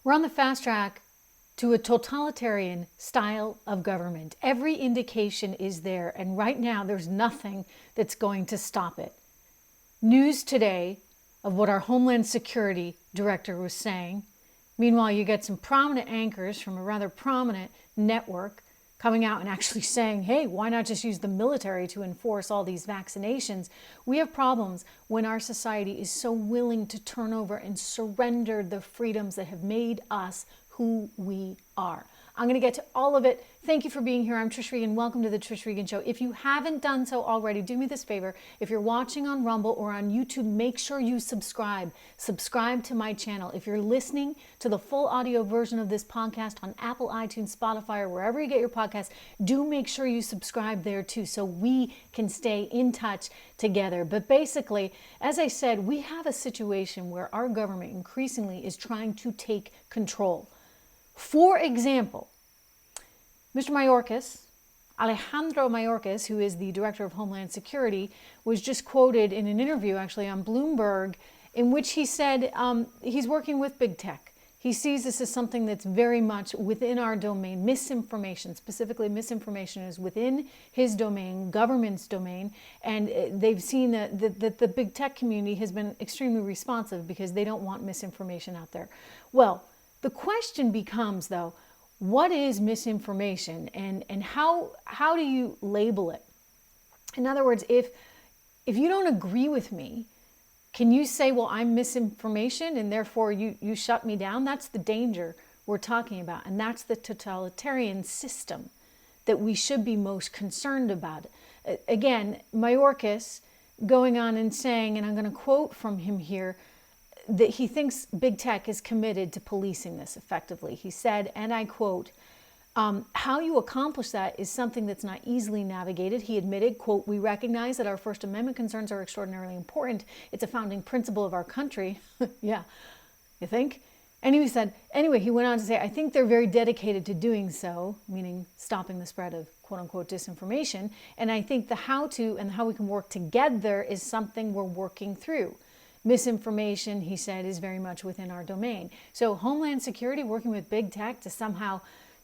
We're on the fast track to a totalitarian style of government. Every indication is there, and right now there's nothing that's going to stop it. News today of what our Homeland Security Director was saying. Meanwhile, you get some prominent anchors from a rather prominent network coming out and actually saying, hey, why not just use the military to enforce all these vaccinations? We have problems when our society is so willing to turn over and surrender the freedoms that have made us who we are. I'm going to get to all of it. Thank you for being here. I'm Trish Regan. Welcome to the Trish Regan Show. If you haven't done so already, do me this favor. If you're watching on Rumble or on YouTube, make sure you subscribe. Subscribe to my channel. If you're listening to the full audio version of this podcast on Apple, iTunes, Spotify, or wherever you get your podcasts, do make sure you subscribe there too so we can stay in touch together. But basically, as I said, we have a situation where our government increasingly is trying to take control. For example, Mr. Mayorkas, Alejandro Mayorkas, who is the Director of Homeland Security, was just quoted in an interview actually on Bloomberg in which he said he's working with big tech. He sees this as something that's very much within our domain. Misinformation, specifically misinformation, is within his domain, government's domain, and they've seen that the big tech community has been extremely responsive because they don't want misinformation out there. Well, the question becomes, though, what is misinformation and how do you label it? In other words, if you don't agree with me, can you say, well, I'm misinformation and therefore you shut me down? That's the danger we're talking about. And that's the totalitarian system that we should be most concerned about. Again, Mayorkas going on and saying, and I'm going to quote from him here, that he thinks big tech is committed to policing this effectively. He said, and I quote, how you accomplish that is something that's not easily navigated. He admitted, quote, we recognize that our First Amendment concerns are extraordinarily important. It's a founding principle of our country. Yeah, you think? And he said, anyway, he went on to say, I think they're very dedicated to doing so, meaning stopping the spread of quote unquote disinformation. And I think the how to and how we can work together is something we're working through. Misinformation, he said, is very much within our domain. So Homeland Security working with big tech to somehow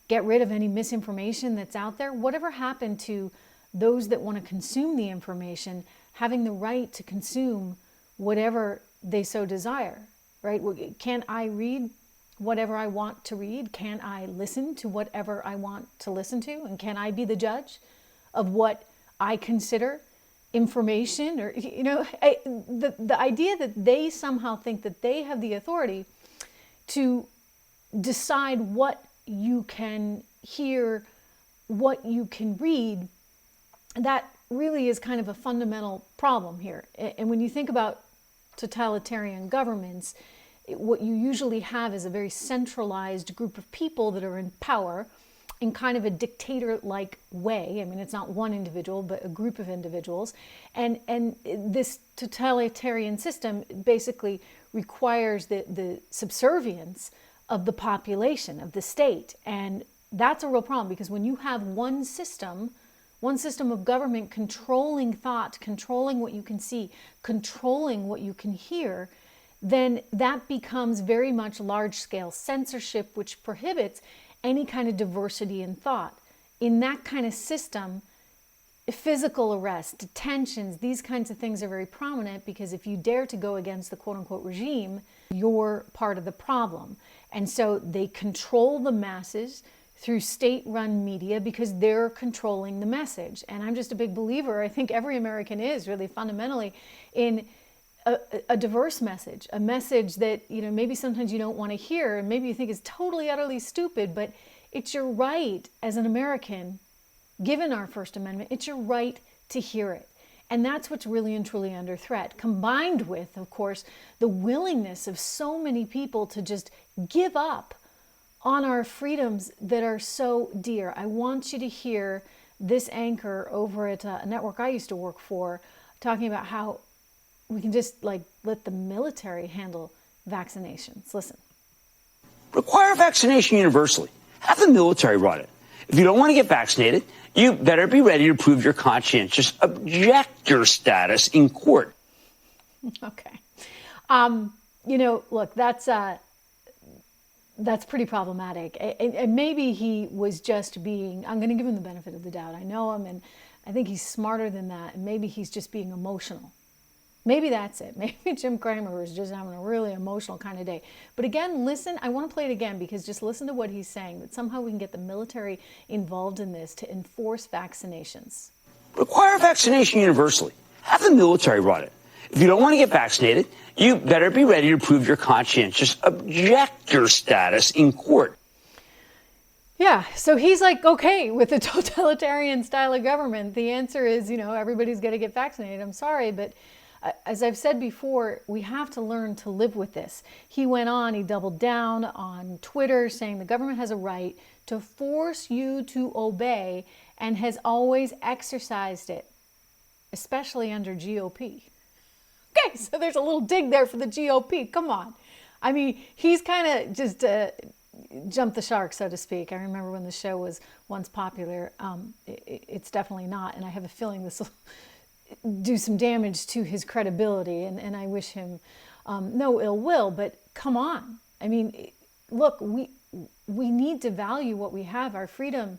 get rid of any misinformation that's out there. Whatever happened to those that want to consume the information having the right to consume whatever they so desire, right? Can I read whatever I want to read? Can I listen to whatever I want to listen to? And can I be the judge of what I consider information? Or, you know, the idea that they somehow think that they have the authority to decide what you can hear, what you can read, that really is kind of a fundamental problem here. And when you think about totalitarian governments, what you usually have is a very centralized group of people that are in power in kind of a dictator-like way. I mean, it's not one individual, but a group of individuals. And this totalitarian system basically requires the subservience of the population, of the state. And that's a real problem because when you have one system of government controlling thought, controlling what you can see, controlling what you can hear, then that becomes very much large-scale censorship, which prohibits any kind of diversity in thought. In that kind of system, physical arrest, detentions, these kinds of things are very prominent because if you dare to go against the quote-unquote regime, you're part of the problem. And so they control the masses through state-run media because they're controlling the message. And I'm just a big believer, I think every American is really fundamentally, in a diverse message, a message that, you know, maybe sometimes you don't want to hear and maybe you think is totally, utterly stupid, but it's your right as an American, given our First Amendment, it's your right to hear it. And that's what's really and truly under threat, combined with, of course, the willingness of so many people to just give up on our freedoms that are so dear. I want you to hear this anchor over at a network I used to work for talking about how we can just let the military handle vaccinations. Listen. Require vaccination universally. Have the military run it. If you don't want to get vaccinated, you better be ready to prove your conscientious objector status in court. Okay. You know, look, that's that's pretty problematic. And maybe he was just being, I'm going to give him the benefit of the doubt. I know him and I think he's smarter than that. And maybe he's just being emotional. Maybe that's it. Maybe Jim Cramer was just having a really emotional kind of day. But again, listen, I want to play it again because just listen to what he's saying, that somehow we can get the military involved in this to enforce vaccinations. Require vaccination universally. Have the military run it. If you don't want to get vaccinated, you better be ready to prove your conscientious objector status in court. Yeah, so he's like, okay, with the totalitarian style of government, the answer is, everybody's got to get vaccinated. I'm sorry, but as I've said before, we have to learn to live with this. He went on, he doubled down on Twitter saying the government has a right to force you to obey and has always exercised it, especially under GOP. Okay, so there's a little dig there for the GOP. Come on. I mean, he's kind of just jumped the shark, so to speak. I remember when the show was once popular. It's definitely not, and I have a feeling this will do some damage to his credibility, and I wish him no ill will, but come on. I mean, look, we need to value what we have. Our freedom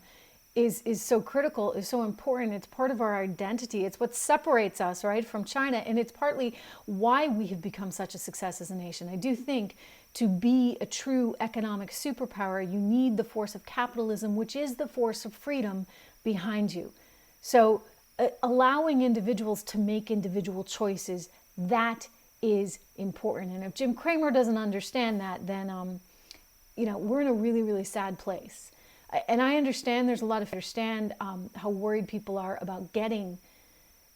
is so critical, is so important. It's part of our identity. It's what separates us, right, from China, and it's partly why we have become such a success as a nation. I do think to be a true economic superpower, you need the force of capitalism, which is the force of freedom behind you. So allowing individuals to make individual choices, that is important. And if Jim Cramer doesn't understand that, then we're in a really, really sad place. And I understand there's a lot of how worried people are about getting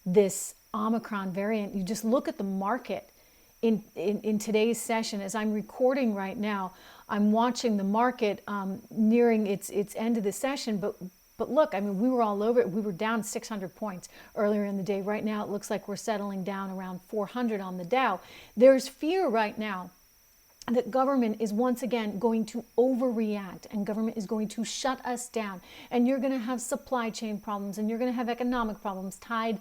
this Omicron variant. You just look at the market in today's session. As I'm recording right now, I'm watching the market nearing its end of the session. But look, I mean, we were all over it. We were down 600 points earlier in the day. Right now, it looks like we're settling down around 400 on the Dow. There's fear right now that government is once again going to overreact and government is going to shut us down. And you're going to have supply chain problems and you're going to have economic problems tied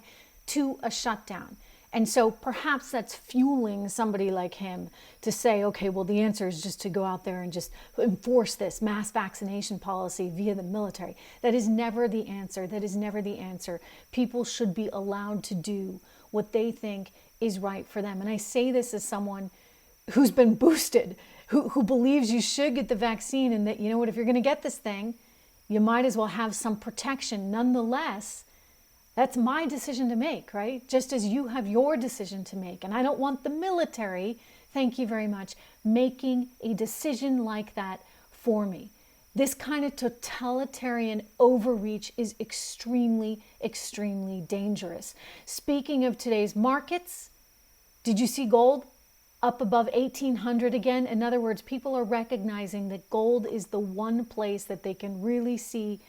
to a shutdown. And so perhaps that's fueling somebody like him to say, okay, well, the answer is just to go out there and just enforce this mass vaccination policy via the military. That is never the answer. That is never the answer. People should be allowed to do what they think is right for them. And I say this as someone who's been boosted, who believes you should get the vaccine and that, if you're going to get this thing, you might as well have some protection. Nonetheless, that's my decision to make, right? Just as you have your decision to make. And I don't want the military, thank you very much, making a decision like that for me. This kind of totalitarian overreach is extremely, extremely dangerous. Speaking of today's markets, did you see gold up above 1,800 again? In other words, people are recognizing that gold is the one place that they can really see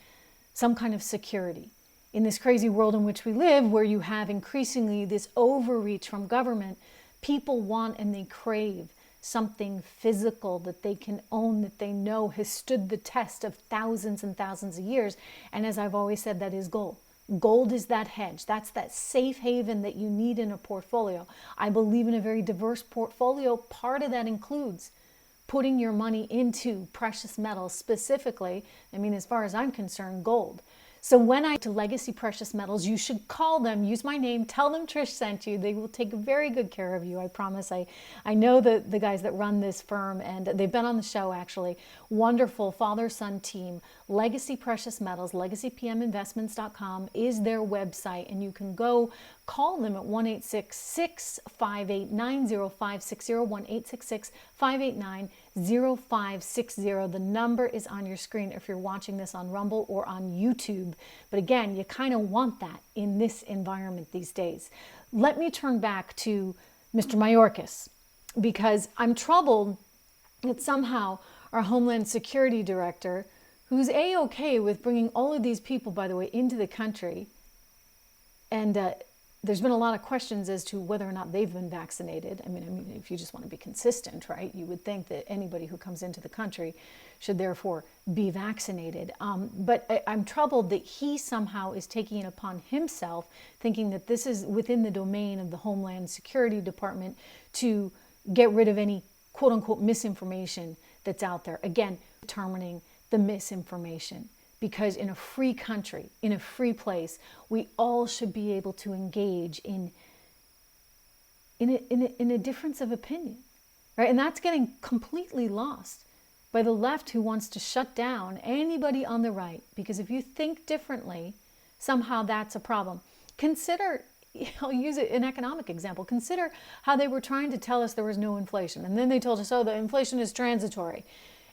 some kind of security. In this crazy world in which we live, where you have increasingly this overreach from government, people want and they crave something physical that they can own, that they know has stood the test of thousands and thousands of years. And as I've always said, that is gold. Gold is that hedge. That's that safe haven that you need in a portfolio. I believe in a very diverse portfolio. Part of that includes putting your money into precious metals, specifically, as far as I'm concerned, gold. So when I to Legacy Precious Metals, you should call them, use my name, tell them Trish sent you. They will take very good care of you, I promise. I know the guys that run this firm, and they've been on the show, actually. Wonderful father-son team. Legacy Precious Metals, legacypminvestments.com is their website, and you can go call them at 1-866-589-0560, 1-866-589-0560. The number is on your screen if you're watching this on Rumble or on YouTube. But again, you kind of want that in this environment these days. Let me turn back to Mr. Mayorkas, because I'm troubled that somehow our Homeland Security Director, who's A-okay with bringing all of these people, by the way, into the country, and there's been a lot of questions as to whether or not they've been vaccinated. I mean, if you just want to be consistent, right, you would think that anybody who comes into the country should therefore be vaccinated. But I'm troubled that he somehow is taking it upon himself, thinking that this is within the domain of the Homeland Security Department to get rid of any quote unquote misinformation that's out there. Again, determining the misinformation. Because in a free country, in a free place, we all should be able to engage in a difference of opinion, right? And that's getting completely lost by the left, who wants to shut down anybody on the right. Because if you think differently, somehow that's a problem. Consider, I'll use an economic example. Consider how they were trying to tell us there was no inflation. And then they told us, oh, the inflation is transitory.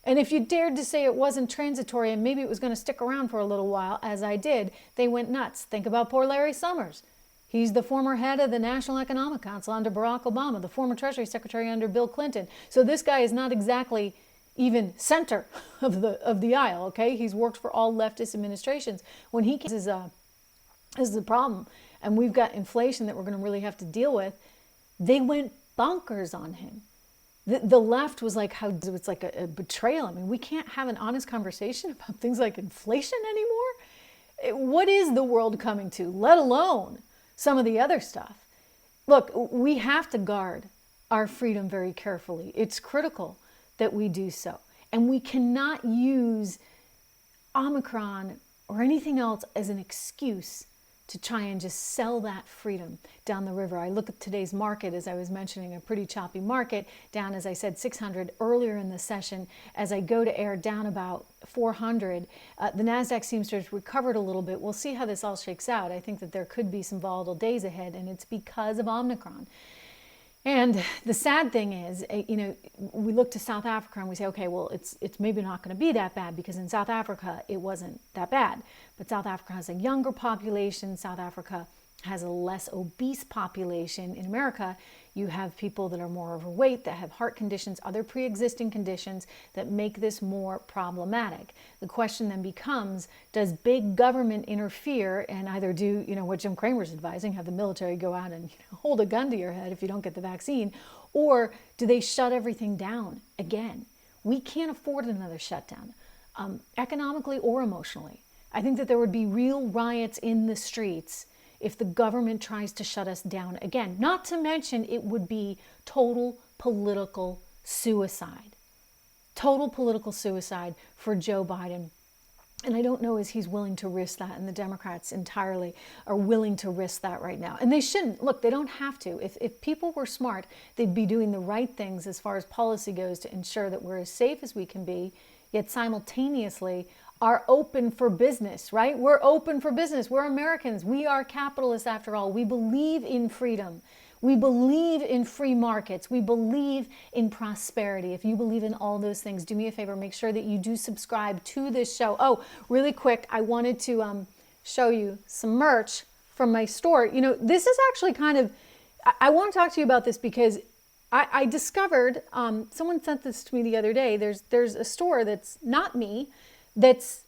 And if you dared to say it wasn't transitory and maybe it was going to stick around for a little while, as I did, they went nuts. Think about poor Larry Summers. He's the former head of the National Economic Council under Barack Obama, the former Treasury Secretary under Bill Clinton. So this guy is not exactly even center of the aisle, okay? He's worked for all leftist administrations. When he came, this is a problem, and we've got inflation that we're going to really have to deal with, they went bonkers on him. The left was like, how it's like a betrayal. I mean, we can't have an honest conversation about things like inflation anymore. What is the world coming to, let alone some of the other stuff? Look, we have to guard our freedom very carefully. It's critical that we do so. And we cannot use Omicron or anything else as an excuse to try and just sell that freedom down the river. I look at today's market, as I was mentioning, a pretty choppy market, down, as I said, 600 earlier in the session. As I go to air, down about 400. The NASDAQ seems to have recovered a little bit. We'll see how this all shakes out. I think that there could be some volatile days ahead, and it's because of Omicron. And the sad thing is, we look to South Africa and we say, okay, well, it's maybe not going to be that bad, because in South Africa, it wasn't that bad. But South Africa has a younger population. South Africa has a less obese population. In America, you have people that are more overweight, that have heart conditions, other pre-existing conditions that make this more problematic. The question then becomes, does big government interfere and either do, what Jim Cramer's advising, have the military go out and hold a gun to your head if you don't get the vaccine, or do they shut everything down again? We can't afford another shutdown, economically or emotionally. I think that there would be real riots in the streets if the government tries to shut us down again. Not to mention, it would be total political suicide. Total political suicide for Joe Biden. And I don't know if he's willing to risk that, and the Democrats entirely are willing to risk that right now. And they shouldn't. Look, they don't have to. If people were smart, they'd be doing the right things as far as policy goes to ensure that we're as safe as we can be, yet simultaneously are open for business, right? We're open for business. We're Americans. We are capitalists after all. We believe in freedom. We believe in free markets. We believe in prosperity. If you believe in all those things, do me a favor, make sure that you do subscribe to this show. Oh, really quick, I wanted to show you some merch from my store. This is actually I want to talk to you about this because I discovered, someone sent this to me the other day. There's a store that's not me, that's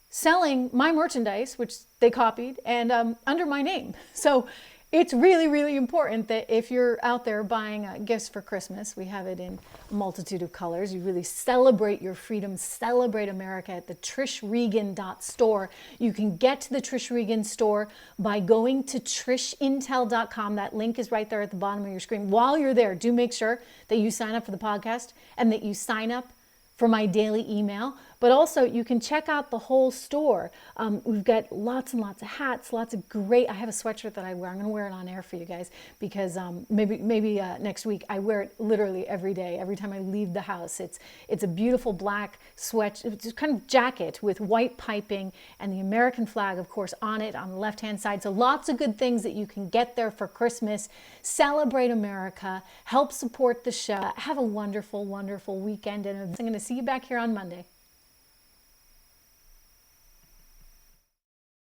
selling my merchandise, which they copied, and under my name. So it's really, really important that if you're out there buying gifts for Christmas, we have it in a multitude of colors. You really celebrate your freedom, celebrate America at the trishregan.store. You can get to the Trish Regan store by going to trishintel.com. That link is right there at the bottom of your screen. While you're there, do make sure that you sign up for the podcast and that you sign up for my daily email, but also you can check out the whole store. We've got lots and lots of hats, lots of great, I have a sweatshirt that I wear. I'm gonna wear it on air for you guys because maybe next week. I wear it literally every day, every time I leave the house. It's a beautiful black it's kind of jacket with white piping and the American flag, of course, on it on the left-hand side. So lots of good things that you can get there for Christmas. Celebrate America, help support the show. Have a wonderful, wonderful weekend, and I'm gonna see you back here on Monday.